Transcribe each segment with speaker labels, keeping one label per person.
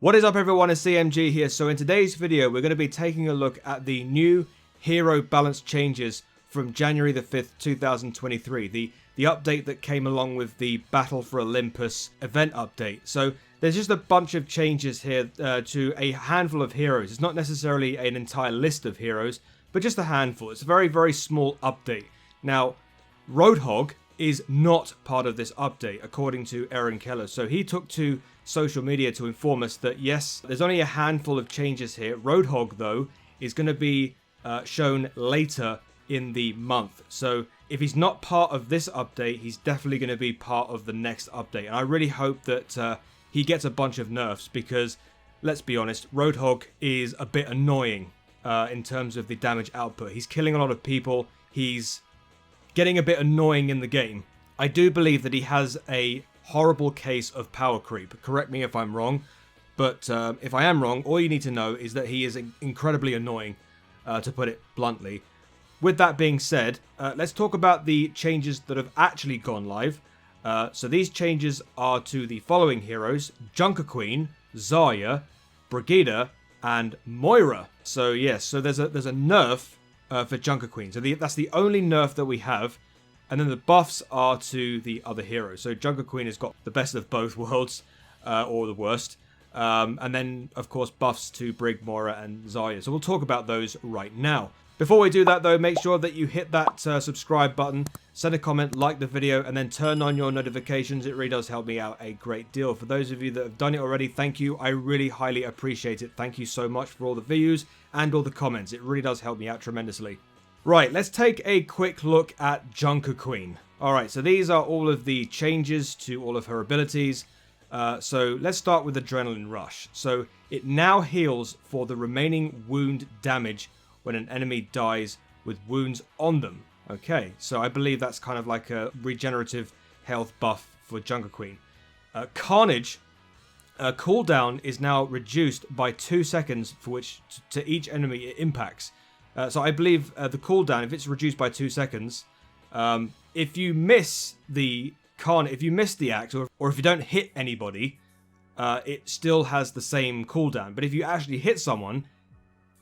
Speaker 1: What is up everyone, it's CMG here. So in today's video we're going to be taking a look at the new hero balance changes from January the 5th, 2023. The update that came along with the Battle for Olympus event update. So there's just a bunch of changes here to a handful of heroes. It's not necessarily an entire list of heroes, but just a handful. It's a very, very small update. Now, Roadhog is not part of this update, according to Aaron Keller. So he took to social media to inform us that yes, there's only a handful of changes here. Roadhog, though, is going to be shown later in the month. So if he's not part of this update, he's definitely going to be part of the next update. And I really hope that he gets a bunch of nerfs because, let's be honest, Roadhog is a bit annoying in terms of the damage output. He's killing a lot of people. He's getting a bit annoying in the game. I do believe that he has a horrible case of power creep. Correct me if I'm wrong, but if I am wrong, all you need to know is that he is incredibly annoying, to put it bluntly. With that being said, let's talk about the changes that have actually gone live. So these changes are to the following heroes: JunkerQueen, Zarya, Brigida, and Moira. So yes, so there's a nerf for JunkerQueen. So that's the only nerf that we have. And then the buffs are to the other heroes. So JunkerQueen has got the best of both worlds, or the worst. And then, of course, buffs to Brig, Moira, and Zarya. So we'll talk about those right now. Before we do that, though, make sure that you hit that subscribe button, send a comment, like the video, and then turn on your notifications. It really does help me out a great deal. For those of you that have done it already, thank you. I really highly appreciate it. Thank you so much for all the views and all the comments. It really does help me out tremendously. Right, let's take a quick look at JunkerQueen. Alright, so these are all of the changes to all of her abilities. So let's start with Adrenaline Rush. So it now heals for the remaining wound damage when an enemy dies with wounds on them. Okay, so I believe that's kind of like a regenerative health buff for JunkerQueen. Carnage cooldown is now reduced by 2 seconds for which to each enemy it impacts. So I believe the cooldown, if it's reduced by 2 seconds, if you miss the axe, or if you don't hit anybody, it still has the same cooldown. But if you actually hit someone,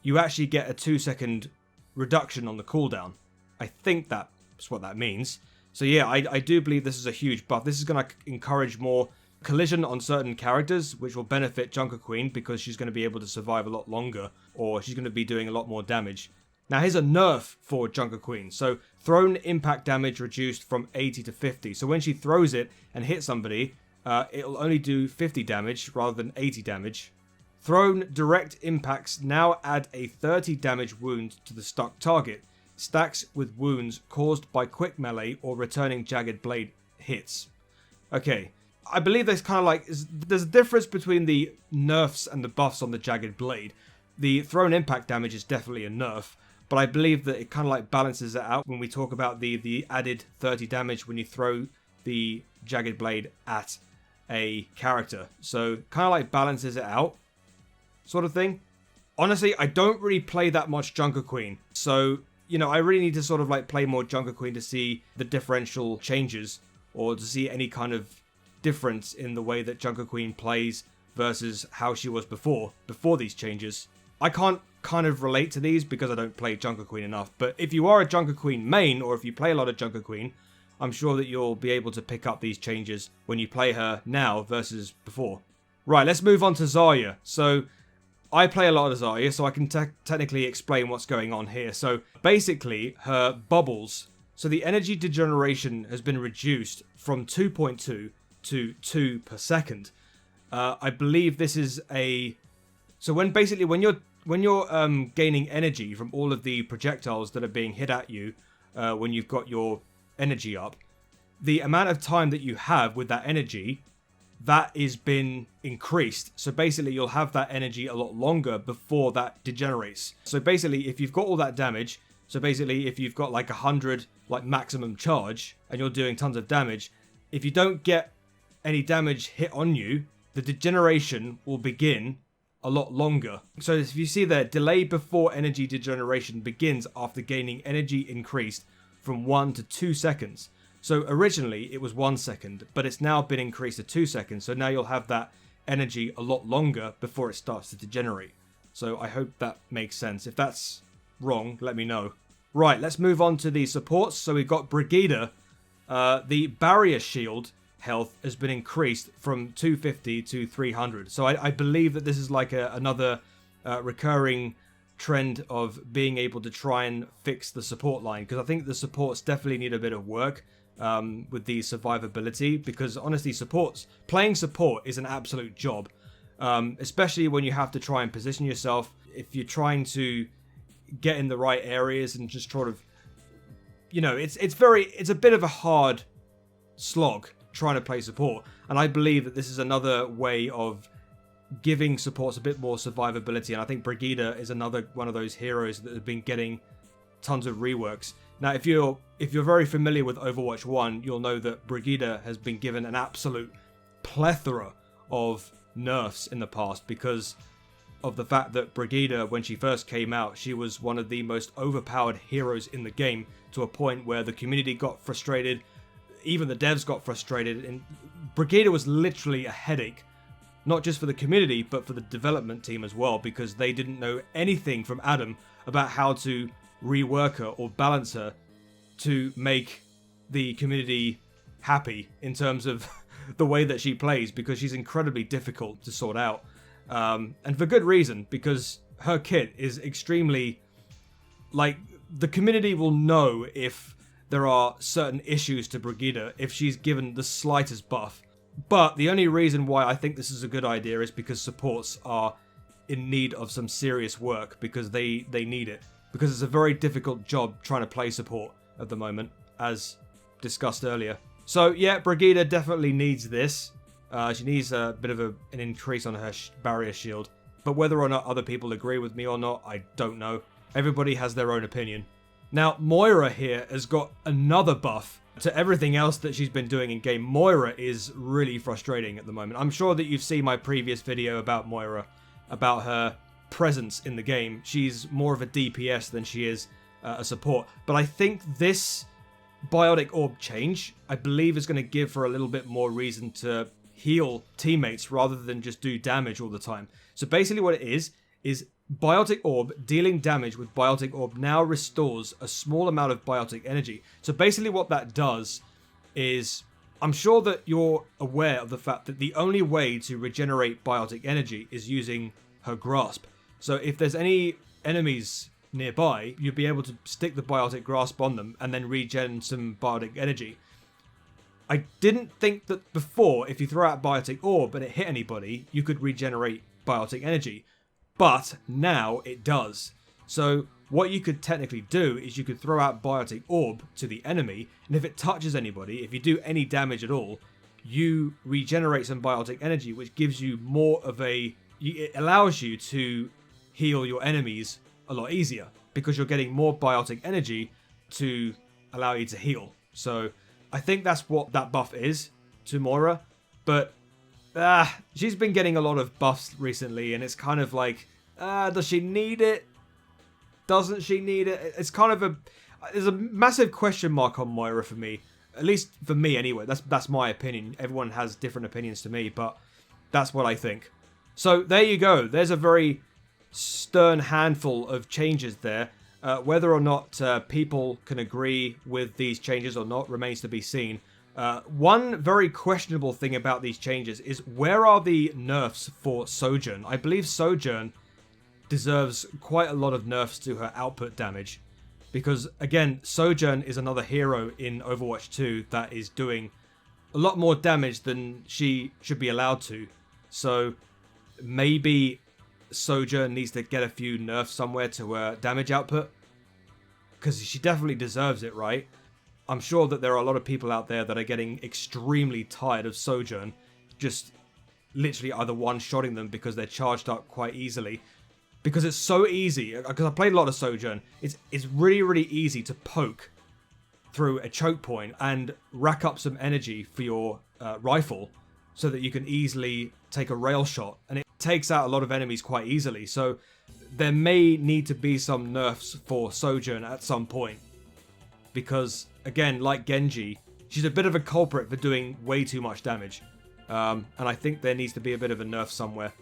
Speaker 1: you actually get a 2-second reduction on the cooldown. I think that's what that means. So yeah, I do believe this is a huge buff. This is going to encourage more collision on certain characters, which will benefit JunkerQueen because she's going to be able to survive a lot longer, or she's going to be doing a lot more damage. Now here's a nerf for JunkerQueen. So thrown impact damage reduced from 80 to 50. So when she throws it and hits somebody, it'll only do 50 damage rather than 80 damage. Thrown direct impacts now add a 30 damage wound to the stuck target. Stacks with wounds caused by quick melee or returning jagged blade hits. Okay, I believe there's kind of like, there's a difference between the nerfs and the buffs on the jagged blade. The thrown impact damage is definitely a nerf, but I believe that it kind of like balances it out when we talk about the added 30 damage when you throw the jagged blade at a character. So kind of like balances it out, sort of thing. Honestly, I don't really play that much JunkerQueen, so you know, I really need to sort of like play more JunkerQueen to see the differential changes, or to see any kind of difference in the way that JunkerQueen plays versus how she was before these changes. I can't kind of relate to these because I don't play JunkerQueen enough, but if you are a JunkerQueen main, or if you play a lot of JunkerQueen, I'm sure that you'll be able to pick up these changes when you play her now versus before. Right, let's move on to Zarya. So I play a lot of Zarya, so I can technically explain what's going on here. So basically, her bubbles, so the energy degeneration has been reduced from 2.2 to 2 per second. I believe this is so when you're gaining energy from all of the projectiles that are being hit at you, when you've got your energy up, the amount of time that you have with that energy, that is been increased. So basically you'll have that energy a lot longer before that degenerates. So basically if you've got all that damage, so basically if you've got like 100 like maximum charge and you're doing tons of damage, if you don't get any damage hit on you, the degeneration will begin a lot longer. So if you see there, delay before energy degeneration begins after gaining energy increased from 1 to 2 seconds. So originally it was 1 second, but it's now been increased to 2 seconds. So now you'll have that energy a lot longer before it starts to degenerate. So I hope that makes sense. If that's wrong, let me know. Right, let's move on to the supports. So we've got Brigida. The barrier shield health has been increased from 250 to 300. So I believe that this is like another recurring trend of being able to try and fix the support line, because I think the supports definitely need a bit of work with the survivability, because honestly playing support is an absolute job, especially when you have to try and position yourself. If you're trying to get in the right areas and just sort of, it's a bit of a hard slog trying to play support, and I believe that this is another way of giving supports a bit more survivability. And I think Brigida is another one of those heroes that have been getting tons of reworks. Now, if you're very familiar with Overwatch 1, you'll know that Brigida has been given an absolute plethora of nerfs in the past, because of the fact that Brigida, when she first came out, she was one of the most overpowered heroes in the game, to a point where the community got frustrated, even the devs got frustrated, and Brigida was literally a headache, not just for the community, but for the development team as well, because they didn't know anything from Adam about how to rework her or balance her to make the community happy in terms of the way that she plays, because she's incredibly difficult to sort out. And for good reason, because her kit is extremely, the community will know if there are certain issues to Brigida if she's given the slightest buff. But the only reason why I think this is a good idea is because supports are in need of some serious work, because they need it. Because it's a very difficult job trying to play support at the moment, as discussed earlier. So yeah, Brigida definitely needs this. She needs a bit of an increase on her barrier shield. But whether or not other people agree with me or not, I don't know. Everybody has their own opinion. Now, Moira here has got another buff to everything else that she's been doing in game. Moira is really frustrating at the moment. I'm sure that you've seen my previous video about Moira, about her presence in the game. She's more of a DPS than she is a support. But I think this biotic orb change, I believe, is going to give her a little bit more reason to heal teammates rather than just do damage all the time. So basically what it is Biotic Orb dealing damage with Biotic Orb now restores a small amount of biotic energy. So basically what that does is, I'm sure that you're aware of the fact that the only way to regenerate biotic energy is using her grasp. So if there's any enemies nearby, you'll be able to stick the biotic grasp on them and then regen some biotic energy. I didn't think that before, if you throw out Biotic Orb and it hit anybody, you could regenerate biotic energy. But now it does. So what you could technically do is you could throw out Biotic Orb to the enemy, and if it touches anybody, if you do any damage at all, you regenerate some biotic energy, which gives you more of it allows you to heal your enemies a lot easier, because you're getting more biotic energy to allow you to heal. So I think that's what that buff is to Moira, but she's been getting a lot of buffs recently, and it's kind of like, does she need it? Doesn't she need it? It's kind of there's a massive question mark on Moira for me. At least for me anyway. That's my opinion. Everyone has different opinions to me, but that's what I think. So there you go. There's a very stern handful of changes there. Whether or not people can agree with these changes or not remains to be seen. One very questionable thing about these changes is, where are the nerfs for Sojourn? I believe Sojourn deserves quite a lot of nerfs to her output damage, because again, Sojourn is another hero in Overwatch 2 that is doing a lot more damage than she should be allowed to. So maybe Sojourn needs to get a few nerfs somewhere to her damage output, because she definitely deserves it, right? I'm sure that there are a lot of people out there that are getting extremely tired of Sojourn, just literally either one-shotting them because they're charged up quite easily. Because it's so easy, because I played a lot of Sojourn, it's really, really easy to poke through a choke point and rack up some energy for your rifle so that you can easily take a rail shot, and it takes out a lot of enemies quite easily. So there may need to be some nerfs for Sojourn at some point, because again, like Genji, she's a bit of a culprit for doing way too much damage. And I think there needs to be a bit of a nerf somewhere.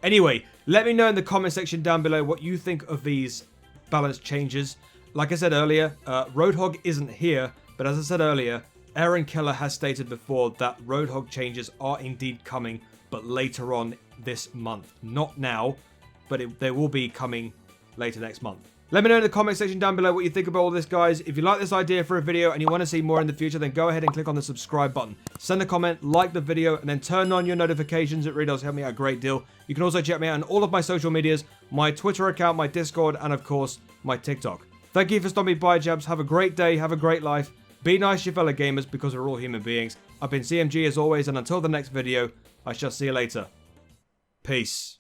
Speaker 1: Anyway, let me know in the comment section down below what you think of these balance changes. Like I said earlier, Roadhog isn't here, but as I said earlier, Aaron Keller has stated before that Roadhog changes are indeed coming, but later on this month. Not now, but they will be coming later next month. Let me know in the comment section down below what you think about all this, guys. If you like this idea for a video and you want to see more in the future, then go ahead and click on the subscribe button. Send a comment, like the video, and then turn on your notifications. It really does help me out a great deal. You can also check me out on all of my social medias, my Twitter account, my Discord, and of course, my TikTok. Thank you for stopping by, Jabs. Have a great day. Have a great life. Be nice to your fellow gamers because we're all human beings. I've been CMG as always, and until the next video, I shall see you later. Peace.